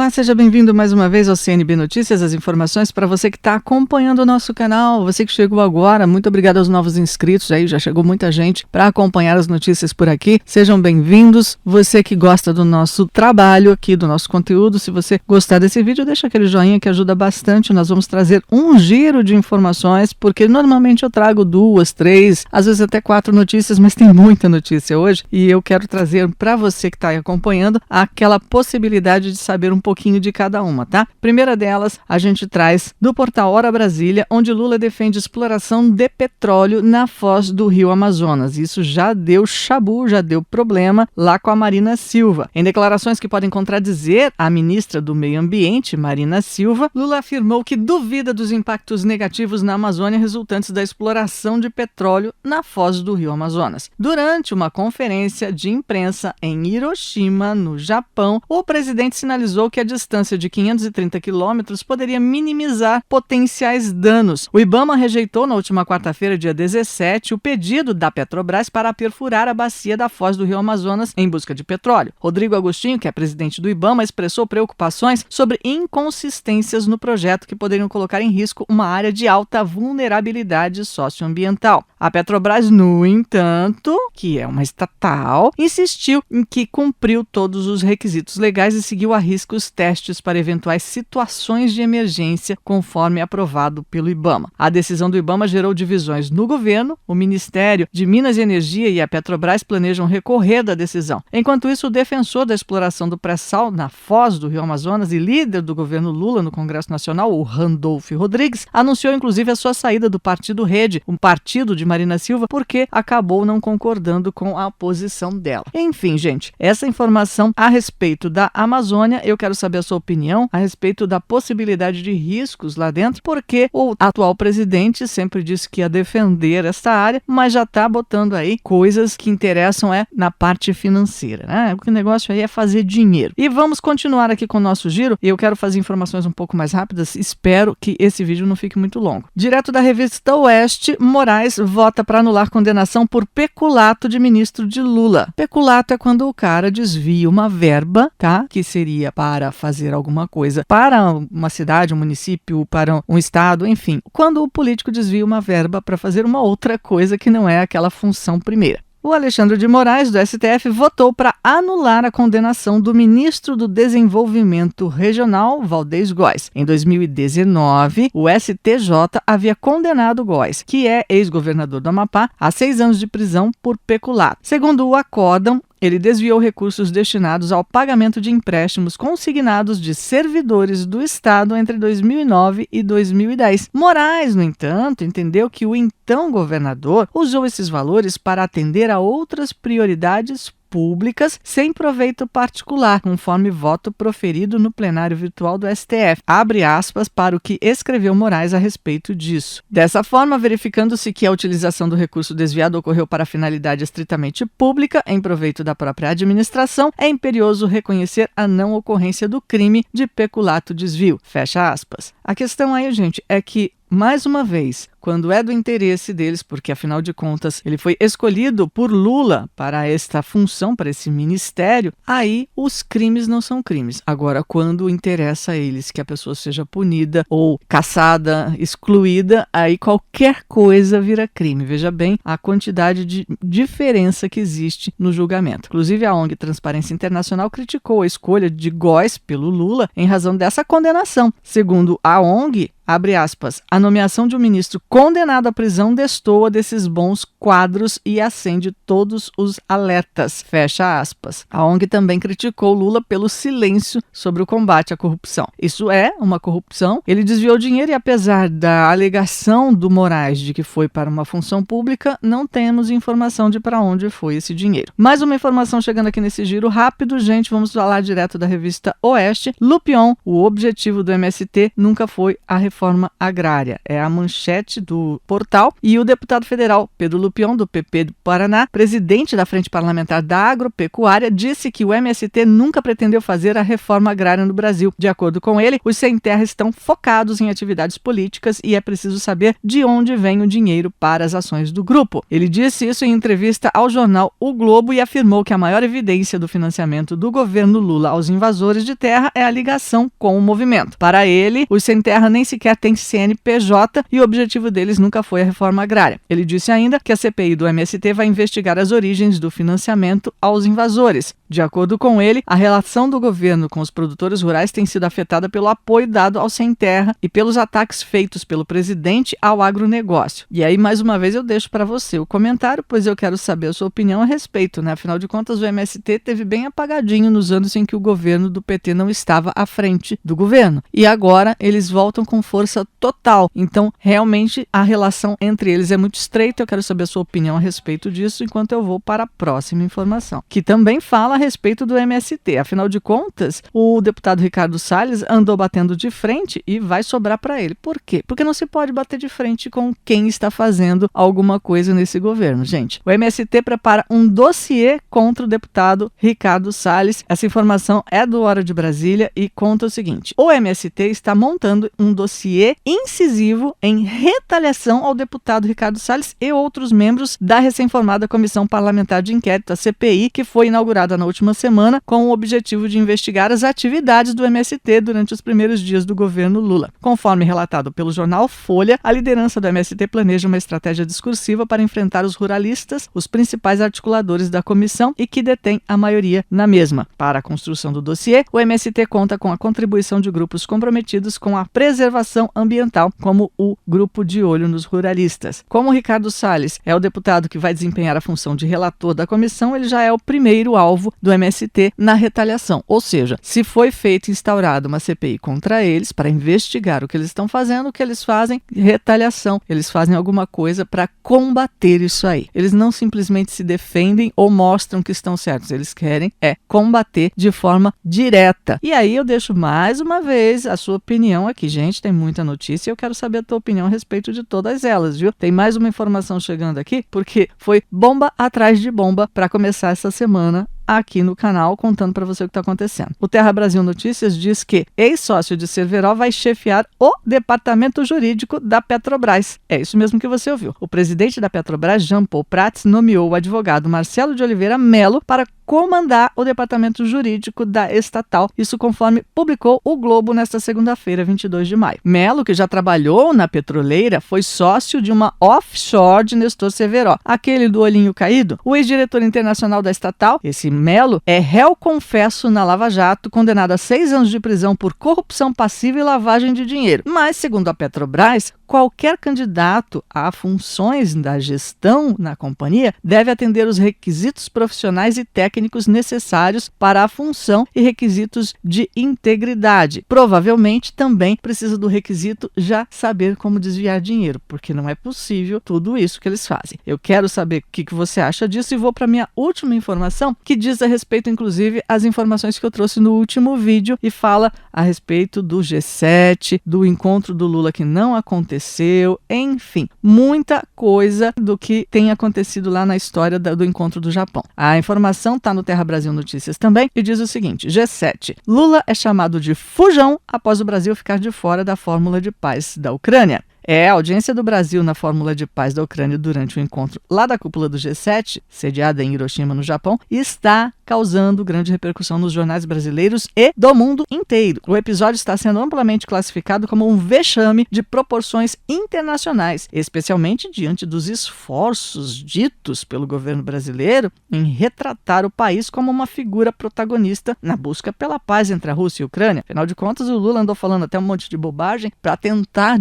Olá, seja bem-vindo mais uma vez ao CNB Notícias, as informações para você que está acompanhando o nosso canal, você que chegou agora, muito obrigado aos novos inscritos, aí já chegou muita gente para acompanhar as notícias por aqui, sejam bem-vindos, você que gosta do nosso trabalho aqui, do nosso conteúdo, se você gostar desse vídeo, deixa aquele joinha que ajuda bastante, nós vamos trazer um giro de informações, porque normalmente eu trago 2, 3, às vezes até 4 notícias, mas tem muita notícia hoje, e eu quero trazer para você que está aí acompanhando aquela possibilidade de saber um pouquinho de cada uma, tá? Primeira delas, a gente traz do portal Hora Brasília, onde Lula defende exploração de petróleo na foz do Rio Amazonas. Isso já deu chabu, já deu problema lá com a Marina Silva. Em declarações que podem contradizer a ministra do Meio Ambiente, Marina Silva, Lula afirmou que duvida dos impactos negativos na Amazônia resultantes da exploração de petróleo na foz do Rio Amazonas. Durante uma conferência de imprensa em Hiroshima, no Japão, o presidente sinalizou que a distância de 530 quilômetros poderia minimizar potenciais danos. O IBAMA rejeitou na última quarta-feira, dia 17, o pedido da Petrobras para perfurar a bacia da foz do Rio Amazonas em busca de petróleo. Rodrigo Agostinho, que é presidente do IBAMA, expressou preocupações sobre inconsistências no projeto que poderiam colocar em risco uma área de alta vulnerabilidade socioambiental. A Petrobras, no entanto, que é uma estatal, insistiu em que cumpriu todos os requisitos legais e seguiu à risca os testes para eventuais situações de emergência, conforme aprovado pelo IBAMA. A decisão do IBAMA gerou divisões no governo, o Ministério de Minas e Energia e a Petrobras planejam recorrer da decisão. Enquanto isso, o defensor da exploração do pré-sal na foz do Rio Amazonas e líder do governo Lula no Congresso Nacional, o Randolfo Rodrigues, anunciou inclusive a sua saída do Partido Rede, um partido de Marina Silva, porque acabou não concordando com a posição dela. Enfim, gente, essa informação a respeito da Amazônia, eu quero saber a sua opinião a respeito da possibilidade de riscos lá dentro, porque o atual presidente sempre disse que ia defender esta área, mas já está botando aí coisas que interessam na parte financeira, né? O negócio aí é fazer dinheiro. E vamos continuar aqui com o nosso giro, e eu quero fazer informações um pouco mais rápidas, espero que esse vídeo não fique muito longo. Direto da revista Oeste, Moraes vota para anular condenação por peculato de ministro de Lula. Peculato é quando o cara desvia uma verba, tá? Que seria para fazer alguma coisa para uma cidade, um município, para um estado, enfim. Quando o político desvia uma verba para fazer uma outra coisa que não é aquela função primeira. O Alexandre de Moraes, do STF, votou para anular a condenação do ministro do Desenvolvimento Regional, Valdez Góes. Em 2019, o STJ havia condenado Góes, que é ex-governador do Amapá, a 6 anos de prisão por peculato. Segundo o acórdão, ele desviou recursos destinados ao pagamento de empréstimos consignados de servidores do Estado entre 2009 e 2010. Moraes, no entanto, entendeu que o então governador usou esses valores para atender a outras prioridades públicas sem proveito particular, conforme voto proferido no plenário virtual do STF. Abre aspas para o que escreveu Moraes a respeito disso. Dessa forma, verificando-se que a utilização do recurso desviado ocorreu para finalidade estritamente pública, em proveito da própria administração, é imperioso reconhecer a não ocorrência do crime de peculato desvio. Fecha aspas. A questão aí, gente, é que mais uma vez, quando é do interesse deles, porque afinal de contas ele foi escolhido por Lula para esta função, para esse ministério, aí os crimes não são crimes. Agora, quando interessa a eles que a pessoa seja punida ou caçada, excluída, aí qualquer coisa vira crime. Veja bem a quantidade de diferença que existe no julgamento. Inclusive, a ONG Transparência Internacional criticou a escolha de Góes pelo Lula em razão dessa condenação. Segundo a ONG, abre aspas, a nomeação de um ministro condenado à prisão destoa desses bons quadros e acende todos os alertas, fecha aspas. A ONG também criticou Lula pelo silêncio sobre o combate à corrupção. Isso é uma corrupção, ele desviou dinheiro e apesar da alegação do Moraes de que foi para uma função pública, não temos informação de para onde foi esse dinheiro. Mais uma informação chegando aqui nesse giro rápido, gente, vamos falar direto da revista Oeste. Lupion, o objetivo do MST nunca foi a reforma agrária. É a manchete site do portal, e o deputado federal Pedro Lupion, do PP do Paraná, presidente da Frente Parlamentar da Agropecuária, disse que o MST nunca pretendeu fazer a reforma agrária no Brasil. De acordo com ele, os sem terra estão focados em atividades políticas e é preciso saber de onde vem o dinheiro para as ações do grupo. Ele disse isso em entrevista ao jornal O Globo e afirmou que a maior evidência do financiamento do governo Lula aos invasores de terra é a ligação com o movimento. Para ele, os sem terra nem sequer têm CNPJ e o objetivo deles nunca foi a reforma agrária. Ele disse ainda que a CPI do MST vai investigar as origens do financiamento aos invasores. De acordo com ele, a relação do governo com os produtores rurais tem sido afetada pelo apoio dado ao sem terra e pelos ataques feitos pelo presidente ao agronegócio. E aí, mais uma vez, eu deixo para você o comentário, pois eu quero saber a sua opinião a respeito, né? Afinal de contas, o MST teve bem apagadinho nos anos em que o governo do PT não estava à frente do governo. E agora eles voltam com força total. Então, realmente, a relação entre eles é muito estreita. Eu quero saber a sua opinião a respeito disso, enquanto eu vou para a próxima informação, que também fala a respeito do MST. Afinal de contas, o deputado Ricardo Salles andou batendo de frente e vai sobrar para ele. Por quê? Porque não se pode bater de frente com quem está fazendo alguma coisa nesse governo, gente. O MST prepara um dossiê contra o deputado Ricardo Salles. Essa informação é do Hora de Brasília e conta o seguinte: o MST está montando um dossiê incisivo em retaliação ao deputado Ricardo Salles e outros membros da recém-formada Comissão Parlamentar de Inquérito, a CPI, que foi inaugurada na última semana com o objetivo de investigar as atividades do MST durante os primeiros dias do governo Lula. Conforme relatado pelo jornal Folha, a liderança do MST planeja uma estratégia discursiva para enfrentar os ruralistas, os principais articuladores da comissão e que detêm a maioria na mesma. Para a construção do dossiê, o MST conta com a contribuição de grupos comprometidos com a preservação ambiental, como o Grupo de Olho nos Ruralistas. Como Ricardo Salles é o deputado que vai desempenhar a função de relator da comissão, ele já é o primeiro alvo do MST na retaliação. Ou seja, se foi feita e instaurada uma CPI contra eles para investigar o que eles estão fazendo, o que eles fazem? Retaliação. Eles fazem alguma coisa para combater isso aí. Eles não simplesmente se defendem ou mostram que estão certos. Eles querem combater de forma direta. E aí eu deixo mais uma vez a sua opinião aqui. Gente, tem muita notícia e eu quero saber a tua opinião a respeito de todas elas, viu? Tem mais uma informação chegando aqui, porque foi bomba atrás de bomba para começar essa semana aqui no canal, contando para você o que está acontecendo. O Terra Brasil Notícias diz que ex-sócio de Cerveró vai chefiar o departamento jurídico da Petrobras. É isso mesmo que você ouviu. O presidente da Petrobras, Jean Paul Prats, nomeou o advogado Marcelo de Oliveira Melo para comandar o departamento jurídico da estatal. Isso conforme publicou o Globo nesta segunda-feira, 22 de maio. Melo, que já trabalhou na petroleira, foi sócio de uma offshore de Nestor Cerveró, aquele do olhinho caído. O ex-diretor internacional da estatal, esse Melo, é réu confesso na Lava Jato, condenado a 6 anos de prisão por corrupção passiva e lavagem de dinheiro. Mas, segundo a Petrobras, qualquer candidato a funções da gestão na companhia deve atender os requisitos profissionais e técnicos necessários para a função e requisitos de integridade. Provavelmente também precisa do requisito já saber como desviar dinheiro, porque não é possível tudo isso que eles fazem. Eu quero saber o que você acha disso e vou para a minha última informação, que diz a respeito, inclusive, as informações que eu trouxe no último vídeo e fala a respeito do G7, do encontro do Lula que não aconteceu, enfim, muita coisa do que tem acontecido lá na história do encontro do Japão. A informação está no Terra Brasil Notícias também e diz o seguinte: G7. Lula é chamado de fujão após o Brasil ficar de fora da fórmula de paz da Ucrânia. A audiência do Brasil na Fórmula de Paz da Ucrânia durante o encontro lá da cúpula do G7, sediada em Hiroshima, no Japão, está causando grande repercussão nos jornais brasileiros e do mundo inteiro. O episódio está sendo amplamente classificado como um vexame de proporções internacionais, especialmente diante dos esforços ditos pelo governo brasileiro em retratar o país como uma figura protagonista na busca pela paz entre a Rússia e a Ucrânia. Afinal de contas, o Lula andou falando até um monte de bobagem para tentar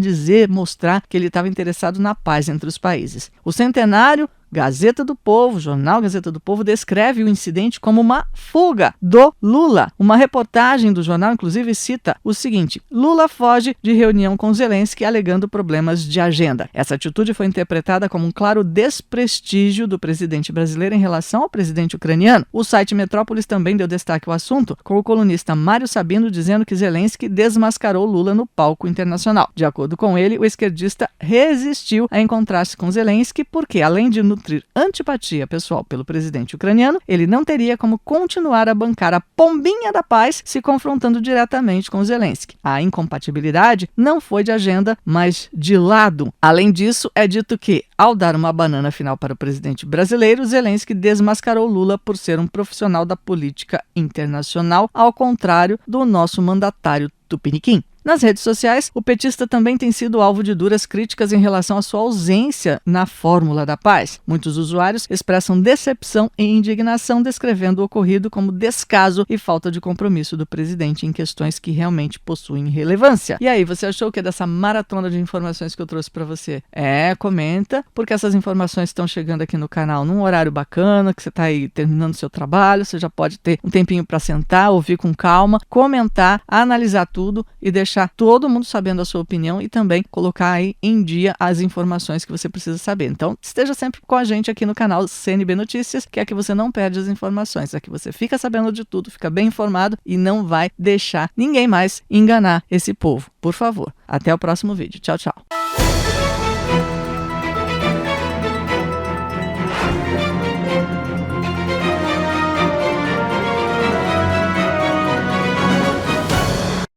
mostrar que ele estava interessado na paz entre os países. O centenário Gazeta do Povo, jornal Gazeta do Povo, descreve o incidente como uma fuga do Lula. Uma reportagem do jornal, inclusive, cita o seguinte: Lula foge de reunião com Zelensky alegando problemas de agenda. Essa atitude foi interpretada como um claro desprestígio do presidente brasileiro em relação ao presidente ucraniano. O site Metrópolis também deu destaque ao assunto, com o colunista Mário Sabino dizendo que Zelensky desmascarou Lula no palco internacional. De acordo com ele, o esquerdista resistiu a encontrar-se com Zelensky porque, além de nutrir antipatia pessoal pelo presidente ucraniano, ele não teria como continuar a bancar a pombinha da paz se confrontando diretamente com Zelensky. A incompatibilidade não foi de agenda, mas de lado. Além disso, é dito que, ao dar uma banana final para o presidente brasileiro, Zelensky desmascarou Lula por ser um profissional da política internacional, ao contrário do nosso mandatário tupiniquim. Nas redes sociais, o petista também tem sido alvo de duras críticas em relação à sua ausência na Fórmula da Paz. Muitos usuários expressam decepção e indignação, descrevendo o ocorrido como descaso e falta de compromisso do presidente em questões que realmente possuem relevância. E aí, você achou o que dessa maratona de informações que eu trouxe para você? Comenta, porque essas informações estão chegando aqui no canal num horário bacana, que você está aí terminando seu trabalho, você já pode ter um tempinho para sentar, ouvir com calma, comentar, analisar tudo e deixar todo mundo sabendo a sua opinião e também colocar aí em dia as informações que você precisa saber. Então, esteja sempre com a gente aqui no canal CNB Notícias, que é que você não perde as informações, é que você fica sabendo de tudo, fica bem informado e não vai deixar ninguém mais enganar esse povo. Por favor, até o próximo vídeo. Tchau, tchau.